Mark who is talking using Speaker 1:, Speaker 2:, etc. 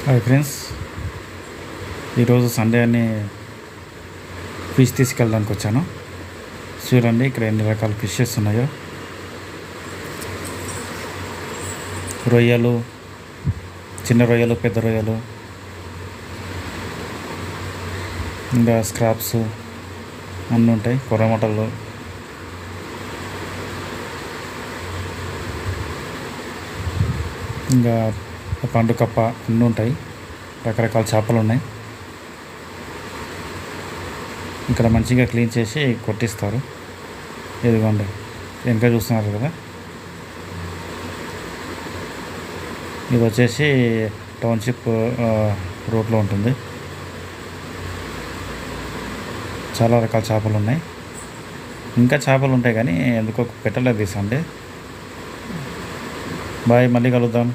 Speaker 1: Hi friends, ఈరోజు Sunday అని fish తీసుకెళ్ళడానికి వచ్చాను. చూడండి ఇక్కడ ఎన్ని రకాల ఫిషెస్ ఉన్నాయో. రొయ్యలు, చిన్న రొయ్యలు, పెద్ద రొయ్యలు, ఇంకా స్క్రాప్స్ అన్నీ ఉంటాయి. కొర్రమటలు, ఇంకా పండు కప్ప అన్నీ ఉంటాయి. రకరకాల చేపలు ఉన్నాయి. ఇక్కడ మంచిగా క్లీన్ చేసి కొట్టిస్తారు. ఇదిగోండి వెనక చూస్తున్నారు కదా, ఇది వచ్చేసి టౌన్షిప్ రోడ్లో ఉంటుంది. చాలా రకాల చేపలు ఉన్నాయి. ఇంకా చేపలు ఉంటాయి కానీ ఎందుకో పెట్టలేదు ఈ సండే. బాయ్, మళ్ళీ కలుద్దాం.